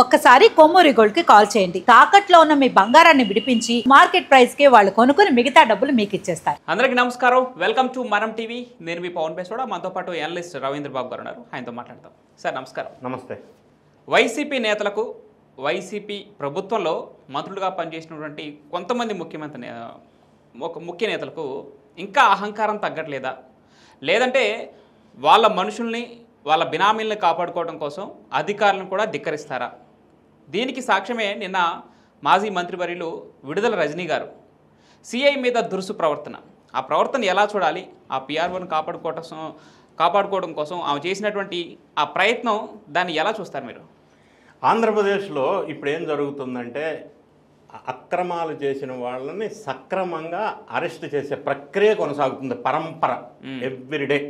ఒక్కసారి కొమ్మూరి గోల్డ్ కి కాల్ చేయండి. తాకట్లో ఉన్న మీ బంగారాన్ని విడిపించి మార్కెట్ ప్రైస్ కి వాళ్ళు కొనుక్కుని మిగతా డబ్బులు మీకు ఇచ్చేస్తారు. అందరికీ నమస్కారం. వెల్కమ్ టు మనం టీవీ. నేను మీ పవన్ బేసోడా. మనతో పాటు అనలిస్ట్ రవీంద్ర బాబు గారు ఉన్నారు. ఆయనతో మాట్లాడతాం. సార్ నమస్కారం. నమస్తే. వైసీపీ నేతలకు, వైసీపీ ప్రభుత్వంలో మంత్రులుగా పనిచేసినటువంటి కొంతమంది ముఖ్య నేతలకు ఇంకా అహంకారం తగ్గట్లేదా, లేదంటే వాళ్ళ మనుషుల్ని, వాళ్ళ బినామీల్ని కాపాడుకోవడం కోసం అధికారులను కూడా ధిక్కరిస్తారా? దీనికి సాక్ష్యమే నిన్న మాజీ మంత్రివర్యులు విడుదల రజనీ గారు సిఐ మీద దురుసు ప్రవర్తన. ఆ ప్రవర్తన ఎలా చూడాలి? ఆ పిఆర్ఓను కాపాడుకోవడం కోసం ఆమె చేసినటువంటి ఆ ప్రయత్నం, దాన్ని ఎలా చూస్తారు మీరు? ఆంధ్రప్రదేశ్లో ఇప్పుడు ఏం జరుగుతుందంటే, అక్రమాలు చేసిన వాళ్ళని సక్రమంగా అరెస్ట్ చేసే ప్రక్రియ కొనసాగుతుంది, పరంపర ఎవ్రీడే.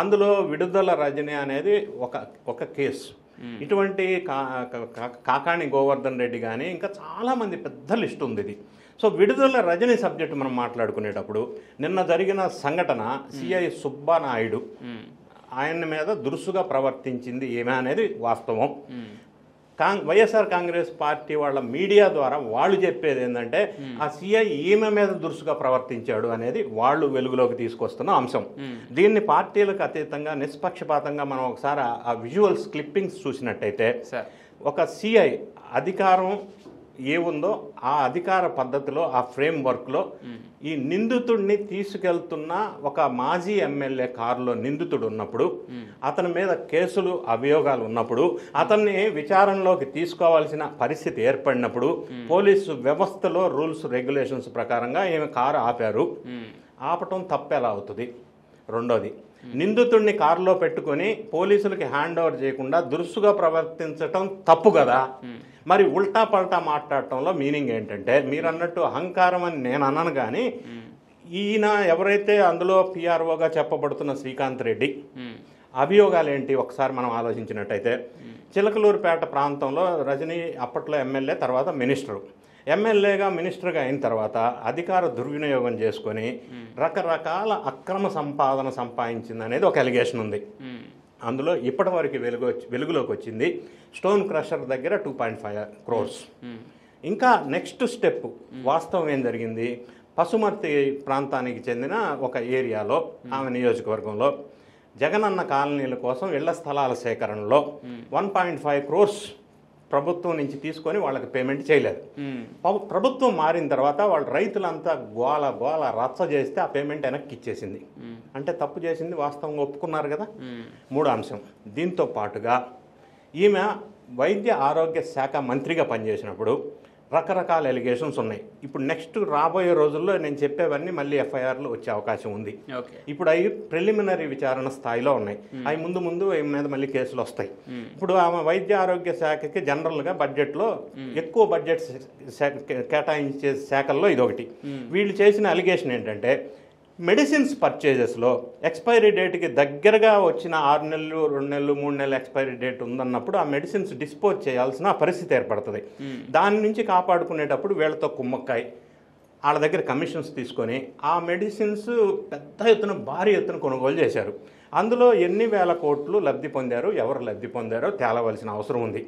అందులో విడుదల రజని అనేది ఒక కేసు. ఇటువంటి కాకాణి గోవర్ధన్ రెడ్డి కానీ ఇంకా చాలామంది, పెద్ద లిస్ట్ ఉంది ఇది. సో విడుదల రజని సబ్జెక్టు మనం మాట్లాడుకునేటప్పుడు నిన్న జరిగిన సంఘటన, సిఐ సుబ్బానాయుడు ఆయన మీద దురుసుగా ప్రవర్తించింది ఏమే అనేది వాస్తవం. వైఎస్ఆర్ కాంగ్రెస్ పార్టీ వాళ్ళ మీడియా ద్వారా వాళ్ళు చెప్పేది ఏంటంటే, ఆ సిఐ ఈమె మీద దురుసుగా ప్రవర్తించాడు అనేది వాళ్ళు వెలుగులోకి తీసుకొస్తున్న అంశం. దీన్ని పార్టీలకు అతీతంగా నిష్పక్షపాతంగా మనం ఒకసారి ఆ విజువల్స్ క్లిప్పింగ్స్ చూసినట్టయితే, ఒక సిఐ అధికారం ఏముందో ఆ అధికార పద్ధతిలో, ఆ ఫ్రేమ్ వర్క్లో ఈ నిందితుడిని తీసుకెళ్తున్న ఒక మాజీ ఎమ్మెల్యే కారులో నిందితుడు ఉన్నప్పుడు, అతని మీద కేసులు, అభియోగాలు ఉన్నప్పుడు, అతన్ని విచారణలోకి తీసుకోవాల్సిన పరిస్థితి ఏర్పడినప్పుడు పోలీసు వ్యవస్థలో రూల్స్ రెగ్యులేషన్స్ ప్రకారంగా ఈమె కారు ఆపారు. ఆపటం తప్పెలా అవుతుంది? రెండోది, నిందితుడిని కారులో పెట్టుకొని పోలీసులకి హ్యాండ్ ఓవర్ చేయకుండా దురుసుగా ప్రవర్తించటం తప్పు కదా. మరి ఉల్టా పల్టా మాట్లాడటంలో మీనింగ్ ఏంటంటే, మీరు అన్నట్టు అహంకారం అని నేను అన్నాను, కానీ ఈయన ఎవరైతే అందులో పిఆర్ఓగా చెప్పబడుతున్న శ్రీకాంత్ రెడ్డి అభియోగాలు ఏంటి ఒకసారి మనం ఆలోచించినట్టయితే, చిలకలూరుపేట ప్రాంతంలో రజనీ అప్పట్లో ఎమ్మెల్యే, తర్వాత మినిస్టరు. ఎమ్మెల్యేగా, మినిస్టర్గా అయిన తర్వాత అధికార దుర్వినియోగం చేసుకొని రకరకాల అక్రమ సంపాదన సంపాదించింది అనేది ఒక ఎలిగేషన్ ఉంది. అందులో ఇప్పటి వరకు వెలుగులోకి వచ్చింది స్టోన్ క్రషర్ దగ్గర 2.5 crores. ఇంకా నెక్స్ట్ స్టెప్, వాస్తవం ఏం జరిగింది, పసుమర్తి ప్రాంతానికి చెందిన ఒక ఏరియాలో, ఆమె నియోజకవర్గంలో జగనన్న కాలనీల కోసం ఇళ్ల స్థలాల సేకరణలో 1.5 crores ప్రభుత్వం నుంచి తీసుకొని వాళ్ళకి పేమెంట్ చేయలేదు. ప్రభుత్వం మారిన తర్వాత వాళ్ళు రైతులంతా గోల రచ్చ చేస్తే ఆ పేమెంట్ వెనక్కి ఇచ్చేసింది. అంటే తప్పు చేసింది వాస్తవంగా ఒప్పుకున్నారు కదా. మూడో అంశం, దీంతో పాటుగా ఈమె వైద్య ఆరోగ్య శాఖ మంత్రిగా పనిచేసినప్పుడు రకరకాల ఎలిగేషన్స్ ఉన్నాయి. ఇప్పుడు నెక్స్ట్ రాబోయే రోజుల్లో నేను చెప్పేవన్నీ మళ్ళీ ఎఫ్ఐఆర్లు వచ్చే అవకాశం ఉంది. ఇప్పుడు అవి ప్రిలిమినరీ విచారణ స్థాయిలో ఉన్నాయి. అవి ముందు మీద మళ్ళీ కేసులు వస్తాయి. ఇప్పుడు ఆమె వైద్య ఆరోగ్య శాఖకి జనరల్గా బడ్జెట్లో ఎక్కువ బడ్జెట్ కేటాయించే శాఖల్లో ఇదొకటి. వీళ్ళు చేసిన అలిగేషన్ ఏంటంటే, మెడిసిన్స్ పర్చేజెస్లో ఎక్స్పైరీ డేట్కి దగ్గరగా వచ్చిన 6 నెలలు, 2 నెలలు, 3 నెలలు ఎక్స్పైరీ డేట్ ఉందన్నప్పుడు ఆ మెడిసిన్స్ డిస్పోజ్ చేయాల్సిన పరిస్థితి ఏర్పడుతుంది. దాని నుంచి కాపాడుకునేటప్పుడు వీళ్ళతో కుమ్మక్కాయి వాళ్ళ దగ్గర కమిషన్స్ తీసుకొని ఆ మెడిసిన్స్ పెద్ద ఎత్తున, భారీ ఎత్తున కొనుగోలు చేశారు. అందులో ఎన్ని వేల కోట్లు లబ్ధి పొందారు, ఎవరు లబ్ధి పొందారో తేలవలసిన అవసరం ఉంది.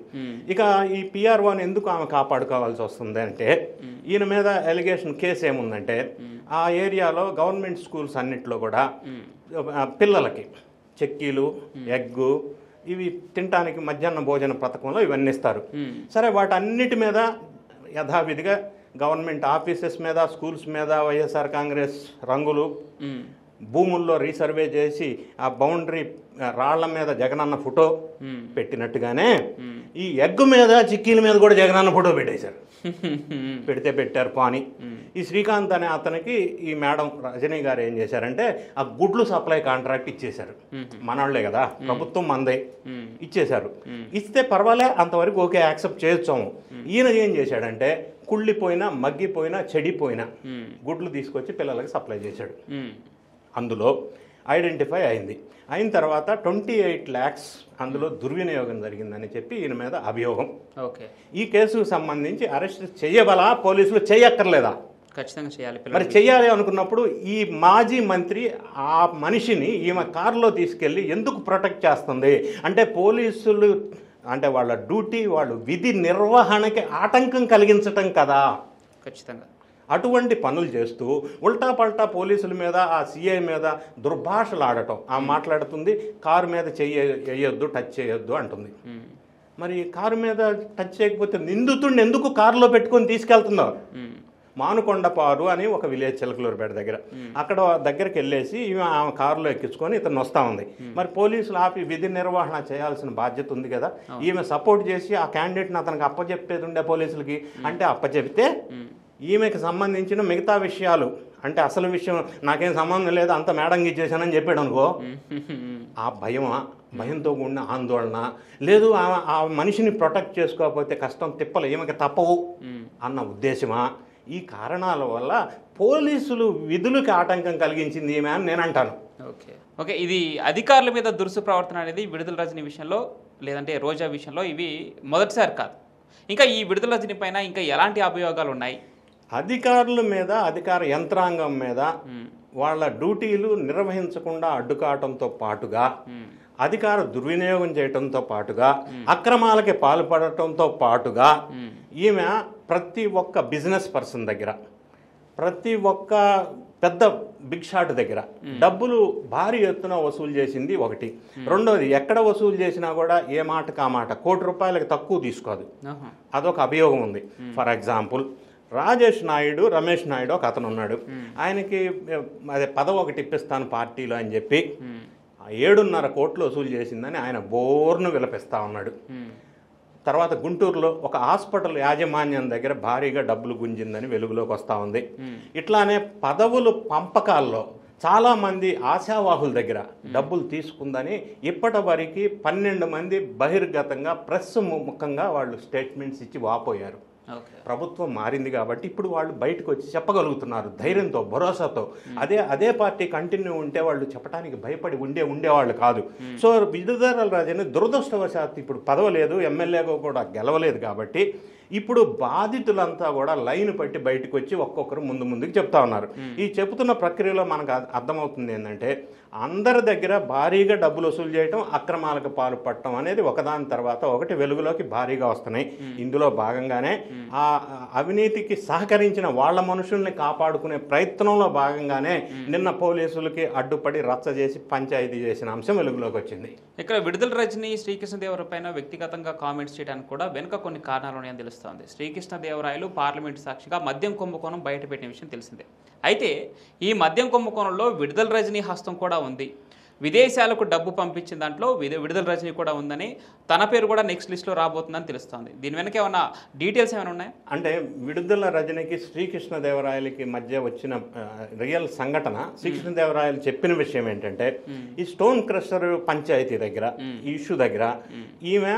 ఇక ఈ పిఆర్ఓని ఎందుకు ఆమె కాపాడుకోవాల్సి వస్తుంది అంటే, ఈయన మీద ఎలిగేషన్ కేసు ఏముందంటే, ఆ ఏరియాలో గవర్నమెంట్ స్కూల్స్ అన్నిట్లో కూడా పిల్లలకి చెక్కీలు, ఎగ్గు ఇవి తినడానికి మధ్యాహ్న భోజన పథకంలో ఇవన్నీ ఇస్తారు. సరే, వాటన్నిటి మీద యథావిధిగా గవర్నమెంట్ ఆఫీసెస్ మీద, స్కూల్స్ మీద వైఎస్ఆర్ కాంగ్రెస్ రంగులు, భూముల్లో రీసర్వే చేసి ఆ బౌండరీ రాళ్ల మీద జగనన్న ఫోటో పెట్టినట్టుగానే ఈ ఎగ్ మీద, చిక్కీల మీద కూడా జగనన్న ఫోటో పెట్టేశారు. పెట్టారు పాని. ఈ శ్రీకాంత్ అనే అతనికి ఈ మేడం రజనీ గారు ఏం చేశారంటే, ఆ గుడ్లు సప్లై కాంట్రాక్ట్ ఇచ్చేశారు. మనవాళ్లే కదా, ప్రభుత్వం మందే, ఇచ్చేశారు. ఇస్తే పర్వాలే, అంతవరకు ఓకే, యాక్సెప్ట్ చేయొచ్చాము. ఈయన ఏం చేశాడంటే, కుళ్ళిపోయినా, మగ్గిపోయినా, చెడిపోయినా గుడ్లు తీసుకొచ్చి పిల్లలకి సప్లై చేశాడు. అందులో ఐడెంటిఫై అయిన తర్వాత 28 lakhs అందులో దుర్వినియోగం జరిగిందని చెప్పి ఈయన మీద అభియోగం. ఈ కేసుకు సంబంధించి అరెస్ట్ చేయబలా, పోలీసులు చేయక్కర్లేదా? ఖచ్చితంగా చేయాలి. మరి చేయాలి అనుకున్నప్పుడు ఈ మాజీ మంత్రి ఆ మనిషిని ఈమె కారులో తీసుకెళ్ళి ఎందుకు ప్రొటెక్ట్ చేస్తుంది అంటే, పోలీసులు అంటే వాళ్ళ డ్యూటీ, వాళ్ళు విధి నిర్వహణకి ఆటంకం కలిగించటం కదా. ఖచ్చితంగా అటువంటి పనులు చేస్తూ ఉల్టా పల్టా పోలీసుల మీద, ఆ సిఐ మీద దుర్భాషలు ఆడటం. ఆ మాట్లాడుతుంది కారు మీద వేయొద్దు, టచ్ చేయొద్దు అంటుంది. మరి కారు మీద టచ్ చేయకపోతే నిందితుడిని ఎందుకు కారులో పెట్టుకొని తీసుకెళ్తున్నారు? మానుకొండపారు అని ఒక విలేజ్ చిలకలూరుపేట దగ్గర, అక్కడ దగ్గరికి వెళ్ళేసి ఆమె కారులో ఎక్కించుకొని ఇతను వస్తూ ఉంది. మరి పోలీసులు ఆపి విధి నిర్వహణ చేయాల్సిన బాధ్యత ఉంది కదా. ఈమె సపోర్ట్ చేసి ఆ క్యాండిడేట్ని అతనికి అప్పచెప్పేది ఉండే పోలీసులకి. అంటే అప్పచెప్తే ఈమెకి సంబంధించిన మిగతా విషయాలు, అంటే అసలు విషయం నాకేం సంబంధం లేదు, అంత మేడంగా ఇచ్చేసానని చెప్పాడు అనుకో, ఆ భయంతో కూడిన ఆందోళన లేదు, ఆ మనిషిని ప్రొటెక్ట్ చేసుకోకపోతే కష్టం తిప్పలు ఈమెకి తప్పవు అన్న ఉద్దేశమా? ఈ కారణాల వల్ల పోలీసులు విధులకు ఆటంకం కలిగించింది ఈమె అని నేను అంటాను. ఓకే, ఇది అధికారుల మీద దురుసు ప్రవర్తన అనేది విడుదల రజనీ విషయంలో లేదంటే రోజా విషయంలో ఇవి మొదటిసారి కాదు. ఇంకా ఈ విడుదల రజనీ పైన ఇంకా ఎలాంటి అభియోగాలు ఉన్నాయి? అధికారుల మీద, అధికార యంత్రాంగం మీద వాళ్ళ డ్యూటీలు నిర్వహించకుండా అడ్డుకావటంతో పాటుగా, అధికార దుర్వినియోగం చేయటంతో పాటుగా, అక్రమాలకి పాల్పడటంతో పాటుగా ఈమె ప్రతి ఒక్క బిజినెస్ పర్సన్ దగ్గర, ప్రతి ఒక్క పెద్ద బిగ్ షాట్ దగ్గర డబ్బులు భారీ ఎత్తున వసూలు చేసింది ఒకటి. రెండోది, ఎక్కడ వసూలు చేసినా కూడా ఏ మాటకు ఆ మాట, ₹1,00,00,000 తక్కువ తీసుకోదు. అదొక అభియోగం ఉంది. ఫర్ ఎగ్జాంపుల్, రమేష్ నాయుడు ఒక అతను ఉన్నాడు. ఆయనకి అదే పదవి ఒకటి ఇప్పిస్తాను పార్టీలో అని చెప్పి 7.5 కోట్లు వసూలు చేసిందని ఆయన బోర్ను విలపిస్తూ ఉన్నాడు. తర్వాత గుంటూరులో ఒక హాస్పిటల్ యాజమాన్యం దగ్గర భారీగా డబ్బులు గుంజిందని వెలుగులోకి వస్తూ ఉంది. ఇట్లానే పదవులు పంపకాల్లో చాలామంది ఆశావాహుల దగ్గర డబ్బులు తీసుకుందని ఇప్పటి వరకు 12 మంది బహిర్గతంగా ప్రెస్ ముఖంగా వాళ్ళు స్టేట్మెంట్స్ ఇచ్చి వాపోయారు. ప్రభుత్వం మారింది కాబట్టి ఇప్పుడు వాళ్ళు బయటకు వచ్చి చెప్పగలుగుతున్నారు ధైర్యంతో, భరోసాతో. అదే పార్టీ కంటిన్యూ ఉంటే వాళ్ళు చెప్పడానికి భయపడి ఉండేవాళ్ళు కాదు. సో విడుదల రజని దురదృష్టవశాత్తు ఇప్పుడు పదవి లేదు, ఎమ్మెల్యేగా కూడా గెలవలేదు కాబట్టి ఇప్పుడు బాధితులంతా కూడా లైన్ పట్టి బయటకు వచ్చి ఒక్కొక్కరు ముందుకు చెప్తా ఉన్నారు. ఈ చెబుతున్న ప్రక్రియలో మనకు అర్థమవుతుంది ఏంటంటే, అందరి దగ్గర భారీగా డబ్బులు వసూలు చేయటం, అక్రమాలకు పాల్పడటం అనేది ఒకదాని తర్వాత ఒకటి వెలుగులోకి భారీగా వస్తున్నాయి. ఇందులో భాగంగానే ఆ అవినీతికి సహకరించిన వాళ్ళ మనుషుల్ని కాపాడుకునే ప్రయత్నంలో భాగంగానే నిన్న పోలీసులకి అడ్డుపడి రచ్చ చేసి పంచాయతీ చేసిన అంశం వెలుగులోకి వచ్చింది. ఇక్కడ విడుదల రజని శ్రీకృష్ణదేవరాయల పైన వ్యక్తిగతంగా కామెంట్స్ చేయడానికి కూడా వెనుక కొన్ని కారణాలు ఉన్నాయని తెలుస్తుంది. శ్రీకృష్ణదేవరాయలు పార్లమెంట్ సాక్షిగా మద్యం కుంభకోణం బయటపెట్టిన విషయం తెలిసిందే. అయితే ఈ మద్యం కుంభకోణంలో విడుదల రజనీ హస్తం కూడా ఉంది. విదేశాలకు డబ్బు పంపించిన దాంట్లో విడుదల రజనీ కూడా ఉందని, తన పేరు కూడా నెక్స్ట్ లిస్ట్లో రాబోతుందని తెలుస్తోంది. దీని వెనక ఏమైనా డీటెయిల్స్ ఏమైనా ఉన్నాయా? అంటే విడుదల రజనీకి శ్రీకృష్ణదేవరాయలకి మధ్య వచ్చిన రియల్ సంఘటన, శ్రీకృష్ణదేవరాయలు చెప్పిన విషయం ఏంటంటే, ఈ స్టోన్ క్రషర్ పంచాయతీ దగ్గర, ఈ ఇష్యూ దగ్గర ఈమె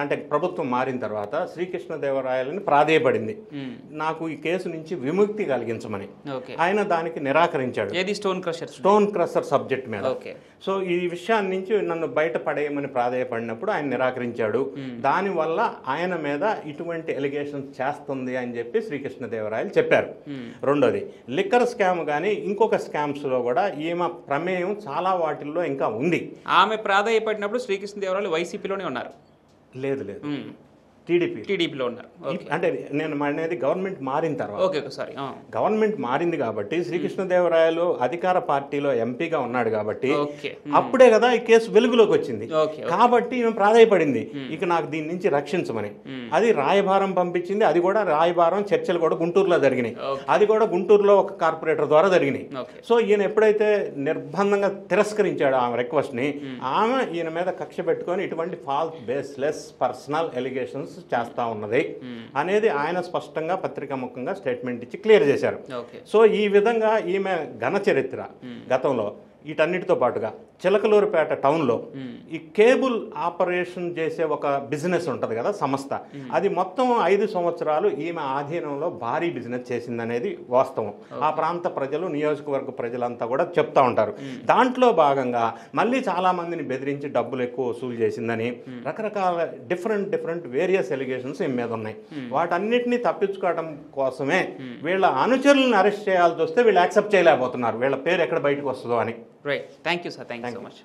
అంటే ప్రభుత్వం మారిన తర్వాత శ్రీకృష్ణదేవరాయలని ప్రాధేయపడింది, నాకు ఈ కేసు నుంచి విముక్తి కలిగించమని. ఆయన దానికి నిరాకరించాడు. స్టోన్ క్రషర్ సబ్జెక్ట్ మీద. సో ఈ విషయాన్ని నుంచి నన్ను బయట పడేయమని ప్రాధేయపడినప్పుడు ఆయన నిరాకరించాడు. దానివల్ల ఆయన మీద ఇటువంటి ఎలిగేషన్స్ చేస్తుంది అని చెప్పి శ్రీకృష్ణదేవరాయలు చెప్పారు. రెండోది, లిక్కర్ స్కామ్ కానీ ఇంకొక స్కామ్స్లో కూడా ఈమె ప్రమేయం చాలా వాటిల్లో ఇంకా ఉంది. ఆమె ప్రాధేయపడినప్పుడు శ్రీకృష్ణదేవరాయలు వైసీపీలోనే ఉన్నారు. లేదు, టీడీపీలో ఉన్నారు. అంటే నేను అనేది గవర్నమెంట్ మారిన తర్వాత. గవర్నమెంట్ మారింది కాబట్టి శ్రీకృష్ణదేవరాయలు అధికార పార్టీలో ఎంపీగా ఉన్నాడు కాబట్టి అప్పుడే కదా ఈ కేసు వెలుగులోకి వచ్చింది. కాబట్టి ఈమె ప్రాధాయపడింది, ఇక నాకు దీని నుంచి రక్షించమని. అది రాయబారం పంపించింది. అది కూడా రాయబారం చర్చలు కూడా గుంటూరులో జరిగినాయి. అది కూడా గుంటూరులో ఒక కార్పొరేటర్ ద్వారా జరిగినాయి. సో ఈయన ఎప్పుడైతే నిర్బంధంగా తిరస్కరించాడు ఆమె రిక్వెస్ట్ ని, ఆమె ఈయన మీద కక్ష పెట్టుకొని ఇటువంటి ఫాల్స్ బేస్లెస్ పర్సనల్ ఎలిగేషన్స్ చేస్తా ఉన్నది అనేది ఆయన స్పష్టంగా పత్రికా ముఖంగా స్టేట్మెంట్ ఇచ్చి క్లియర్ చేశారు. సో ఈ విధంగా ఈమె ఘన చరిత్ర గతంలో వీటన్నిటితో పాటుగా చిలకలూరుపేట టౌన్లో ఈ కేబుల్ ఆపరేషన్ చేసే ఒక బిజినెస్ ఉంటుంది కదా, సంస్థ, అది మొత్తం 5 సంవత్సరాలు ఈమె ఆధీనంలో భారీ బిజినెస్ చేసిందనేది వాస్తవం. ఆ ప్రాంత ప్రజలు, నియోజకవర్గ ప్రజలంతా కూడా చెప్తా ఉంటారు. దాంట్లో భాగంగా మళ్ళీ చాలా మందిని బెదిరించి డబ్బులు ఎక్కువ వసూలు చేసిందని రకరకాల డిఫరెంట్ వేరియస్ ఎలిగేషన్స్ ఈమె మీద ఉన్నాయి. వాటన్నిటిని తప్పించుకోవడం కోసమే వీళ్ళ అనుచరులను అరెస్ట్ చేయాల్సి వస్తే వీళ్ళు యాక్సెప్ట్ చేయలేకపోతున్నారు, వీళ్ళ పేరు ఎక్కడ బయటకు వస్తుందో అని. Right, thank you sir, thank you so much.